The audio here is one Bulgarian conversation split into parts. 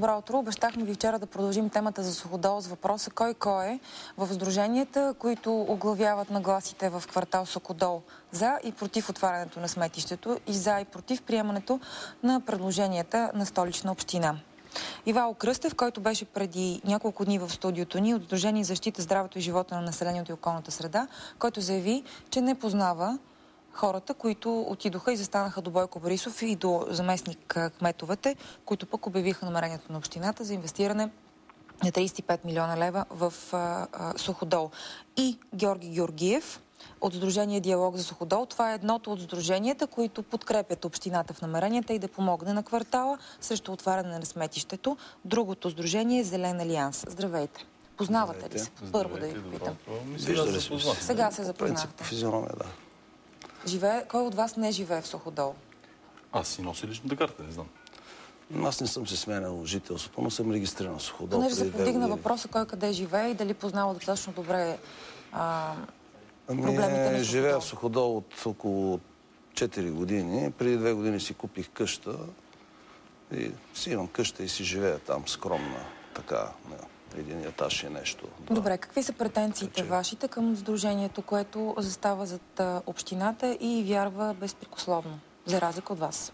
Добро утро. Обещахме ви вчера да продължим темата за Суходол с въпроса кой е в сдруженията, които оглавяват нагласите в квартал Суходол за и против отварянето на сметището и за и против приемането на предложенията на Столична община. Ивайло Кръстев, който беше преди няколко дни в студиото ни от Сдружение защита здравето и живота на населението и околната среда, който заяви, че не познава хората, които отидоха и застанаха до Бойко Борисов и до заместник кметовете, които пък обявиха намерението на общината за инвестиране на 35 милиона лева в Суходол. И Георги Георгиев от Сдружение Диалог за Суходол. Това е едното от сдруженията, които подкрепят общината в намеренията и да помогне на квартала срещу отваряне на сметището. Другото сдружение е Зелен алианс. Здравейте. Познавате ли се? Първо да ви попитам. Виждали се. Сега се запознахте. Физиономия, да. Кой от вас не живее в Суходол? Аз си нося личната карта, не знам. Аз не съм се сменял жителството, но съм регистриран в Суходол. Понеже се повдигна въпроса кой къде живее и дали познава достатъчно добре проблемите на Суходол. Живея в Суходол от около 4 години. Преди 2 години си купих къща. И си имам къща и си живея там скромна, така, на един етаж и нещо. Да. Добре, какви са претенциите вашите към сдружението, което застава зад общината и вярва безпрекословно, за разлика от вас?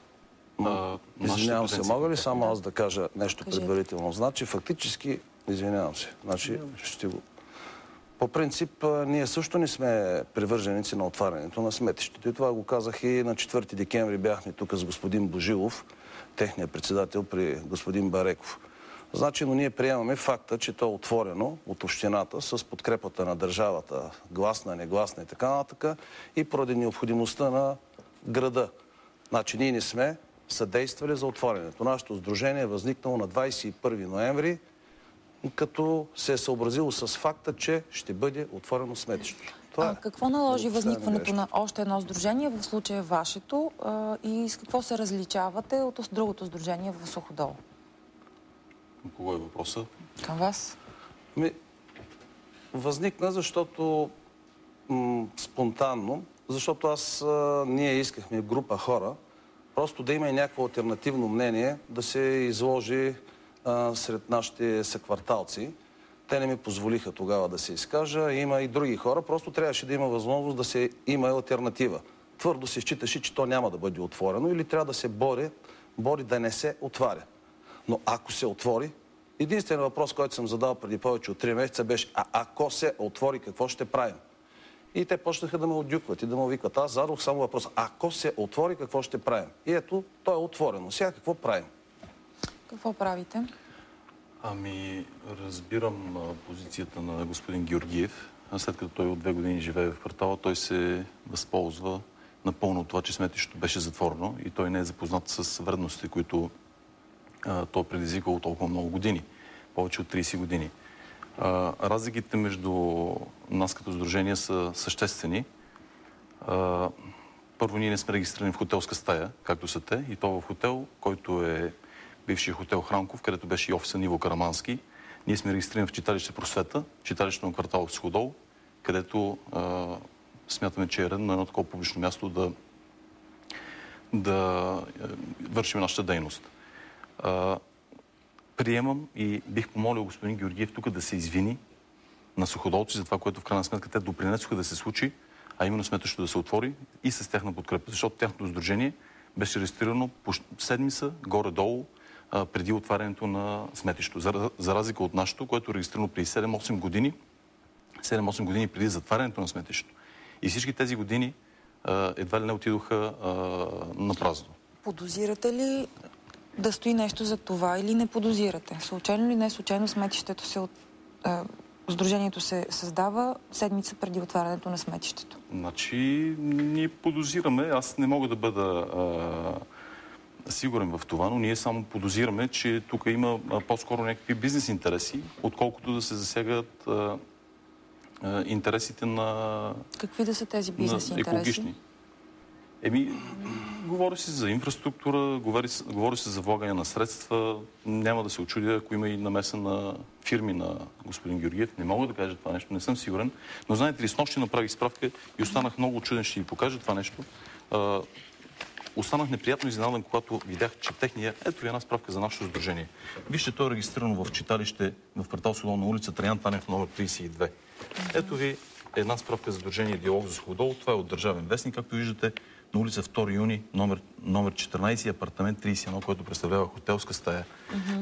Извинявам се, мога ли само аз да кажа нещо предварително? Значи, фактически, извинявам се, ще го... По принцип, ние също не сме привърженици на отварянето на сметището. И това го казах и на 4 декември бяхме тук с господин Божилов, техният председател при господин Бареков. Значи, но ние приемаме факта, че то е отворено от общината с подкрепата на държавата, гласна, негласна и така нататък, и поради необходимостта на града. Значи, ние не сме съдействали за отворянето. Нашето сдружение е възникнало на 21 ноември, като се е съобразило с факта, че ще бъде отворено сметището. Какво наложи възникването на още едно сдружение, в случая вашето, и с какво се различавате от другото сдружение в Суходол? Кого е въпросът? Към вас. Възникна, защото спонтанно, защото ние искахме група хора, просто да има и някакво алтернативно мнение, да се изложи сред нашите съкварталци. Те не ми позволиха тогава да се изкажа. Има и други хора. Просто трябваше да има възможност да се има алтернатива. Твърдо се считаше, че то няма да бъде отворено или трябва да се бори да не се отваря. Но ако се отвори, единственият въпрос, който съм задал преди повече от 3 месеца беше: ако се отвори, какво ще правим? И те почнаха да ме отдюкват и да ме викат. Аз зададох само въпрос: ако се отвори, какво ще правим? И ето, то е отворено. Сега какво правим? Какво правите? Разбирам позицията на господин Георгиев. След като той от 2 години живее в квартала, той се възползва напълно от това, че сметището беше затворено и той не е запознат с вредностите, които той предизвикал толкова много години. Повече от 30 години. Разликите между нас като сдружение са съществени. Първо, ние не сме регистрирани в хотелска стая, както са те, и то в хотел, който е бившия хотел Хранков, където беше и офиса на Иво Карамански. Ние сме регистрирани в читалище Просвета, читалище на квартал Суходол, където смятаме, че е редно на едно такова публично място да вършим нашата дейност. Приемам и бих помолил господин Георгиев тук да се извини на суходолци за това, което в крайна сметка те допринесоха да се случи, а именно сметището да се отвори и с тяхна подкрепа, защото тяхното сдружение беше регистрирано по седмица горе-долу преди отварянето на сметището. За разлика от нашето, което е регистрирано преди 7-8 години, 7-8 години преди затварянето на сметището. И всички тези години едва ли не отидоха на празно. Подозирате ли да стои нещо за това или не подозирате? Случайно или не случайно сметището сдружението се създава седмица преди отварянето на сметището? Значи, ние подозираме. Аз не мога да бъда сигурен в това, но ние само подозираме, че тук има по-скоро някакви бизнес интереси, отколкото да се засягат интересите на... Какви да са тези бизнес интереси? Говори се за инфраструктура, говори се за влагане на средства. Няма да се очудя, ако има и намеса на фирми на господин Георгиев. Не мога да кажа това нещо, не съм сигурен. Но знаете ли, снощи направих справка и останах много очуден, ще ви покажа това нещо. останах неприятно изненадан, когато видях, че техния... Ето ви една справка за нашето сдружение. Вижте, то е регистрирано в читалище в квартал Сокудол на улица Траян Танев, номер 32. Ето ви една справка за сдружение Диалог за Суходол. Това е от Държавен вестник, както виждате, на улица 2 юни, номер 14, апартамент 31, който представлява хотелска стая.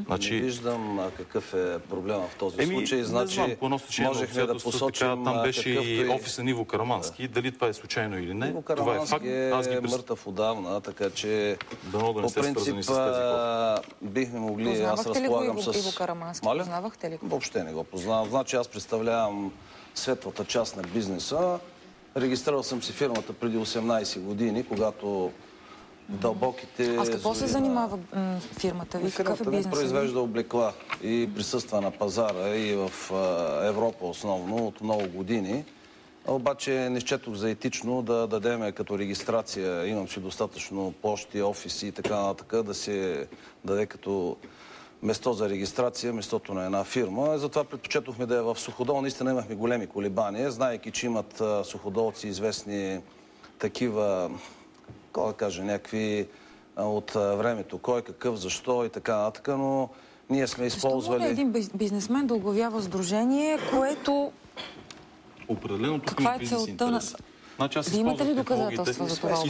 Значи... Не виждам какъв е проблема в този случай. Значи, можехме да посочим там беше и офиса Ниво Карамански. Дали това е случайно или не, това е факт. Аз ги мъртъв отдавна, така че по принцип бихме могли... Аз разполагам с... Иво Карамански? Познавахте ли го? Въобще не го познавам. Значи аз представлявам светлата част на бизнеса. Регистрирал съм си фирмата преди 18 години, когато дълбоките... А с какво се занимава фирмата ви? Какъв е бизнесът? Фирмата произвежда облекла и присъства на пазара и в Европа основно от много години. Обаче не счетох за етично да дадем като регистрация, имам си достатъчно пощи, офиси и така нататък, да се даде като место за регистрация, местото на една фирма. Затова предпочетохме да е в Суходол. Наистина имахме големи колебания, знаейки, че имат суходолци известни такива, какво да кажа, някакви от времето, кой, какъв, защо и така нататък, но ние сме използвали... Защо може един бизнесмен да оглавява сдружение, което... Определено тук има бизнес интерес. Значи, Вие имате ли доказателства за това?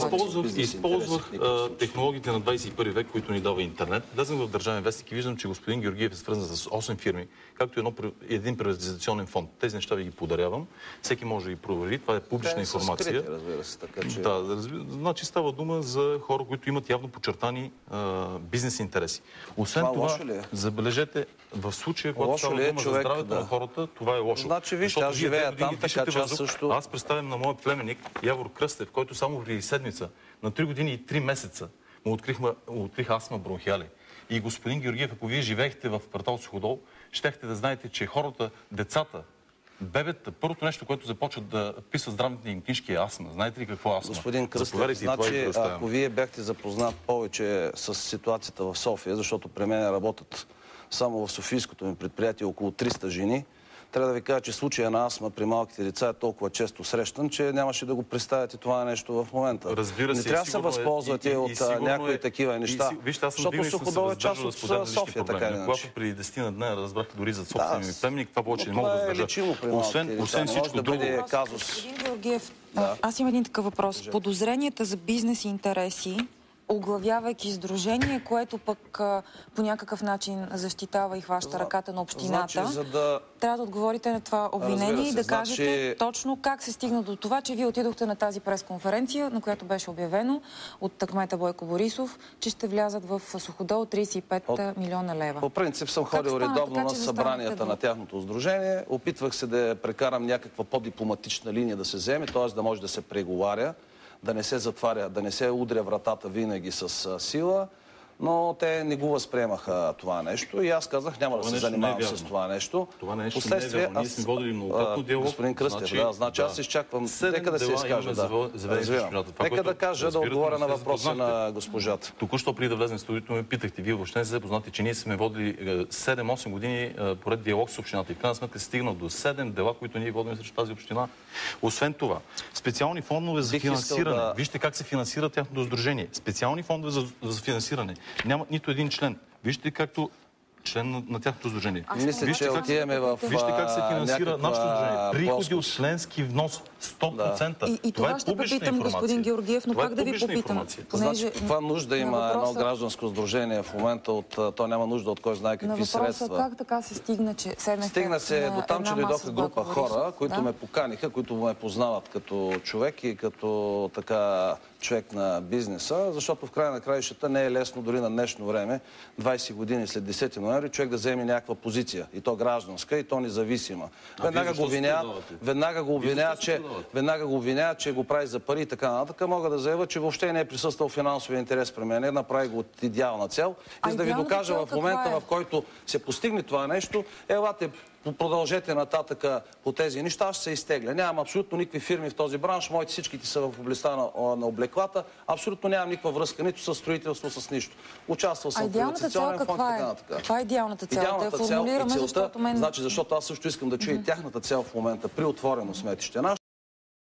Използвах технологиите на 21 век, които ни дава интернет. Влезах в Държавен вестник и виждам, че господин Георгиев е свързан с 8 фирми, както един приватизационен фонд. Тези неща ви ги подарявам. Всеки може да ги провери. Това е публична информация. Разбира се, така че... Да, значи става дума за хора, които имат явно подчертани бизнес интереси. Освен това, забележете, в случая, когато става дума за здравето на хората, това е лошо. Значи, вижте, аз живея там, така че аз също... Аз представям на моят племенник Явор Кръстев, който само преди седмица, на 3 години и 3 месеца, му открих астма бронхиали. И господин Георгиев, ако вие живеехте в квартал Суходол, щяхте да знаете, че хората, децата, бебета, първото нещо, което започват да писат здравните им книжки е астма. Знаете ли какво е астма? Господин Кръстев, значи, ако вие бяхте запознат повече с ситуацията в София, защото при мен работят само в софийското ми предприятие около 300 жени, трябва да ви кажа, че случая на астма при малките деца е толкова често срещан, че нямаше да го представяте това нещо в момента. Разбира се, не трябва да се възползвате от някои такива неща. Защото Суходол е част от София, така или иначе. Когато преди 10 на днес разбрах дори за собствения ми племенник, това повече не мога да сдържа. Освен всичко друго. Господин Георгиев, аз имам един такъв въпрос. Подозренията за бизнес и интереси, оглавявайки сдружение, което пък по някакъв начин защитава и хваща ръката на общината, трябва да отговорите на това обвинение и да кажете точно как се стигна до това, че вие отидохте на тази пресконференция, на която беше обявено от кмета Бойко Борисов, че ще влязат в Суходол 35 милиона лева. По принцип съм ходил редовно на събранията на тяхното сдружение. Опитвах се да прекарам някаква по-дипломатична линия да се вземе, т.е. да може да се преговаря, да не се затваря, да не се удря вратата винаги с сила, но те не го възприемаха това нещо и аз казах, няма да се занимавам с това нещо. Това нещо не е вярно. Ние сме водили многократно диалог. Господин Кръстев, значи аз изчаквам. Нека да се изкажа. Нека да кажа, да отговоря на въпроса на госпожата. Току-що преди да влезем в студиото ме питахте, вие въобще не се запознати, че ние сме водили 7-8 години поред диалог с общината. И в крайна сметка се стигна до 7 дела, които ние водим срещу тази община. Освен това, специални фондове за финансиране. Вижте как се финансира тяхното сдружение. Специални фондове за финансиране. Нямат нито един член. Вижте както член на тяхното сдружение. Вижте как се финансира нашето сдружение. Приходи от членски внос 100%. И това ще попитам господин Георгиев, но пак да ви попитам. Значи, каква нужда има едно гражданско сдружение в момента то няма нужда от кой знае какви средства. На въпроса как така се стигна, че седнахте Стигна се до там, че дойдоха група хора, които ме поканиха, които ме познават като човек и като така човек на бизнеса, защото в края на краищата не е лесно дори на днешно време, 20 години след 10 ноември, човек да вземе някаква позиция, и то гражданска, и то независима. Веднага го обвиняват, че го прави за пари и така нататък. Мога да заявя, че въобще не е присъствал финансовия интерес при мен. Направи го от идеална цел. И за да ви докажа в момента, в който се постигне това нещо, елате, продължете нататъка по тези неща, ще се изтегля. Нямам абсолютно никакви фирми в този бранш. Моите всичките са в областта на облеклата. Абсолютно нямам никаква връзка, нито с строителство, с нищо. Участвал съм в приватизационен фонд, така нататък. Каква е идеалната цел? Да я формулираме, защото Значи, защото аз също искам да чуя и тяхната цел в момента при отворено сметище.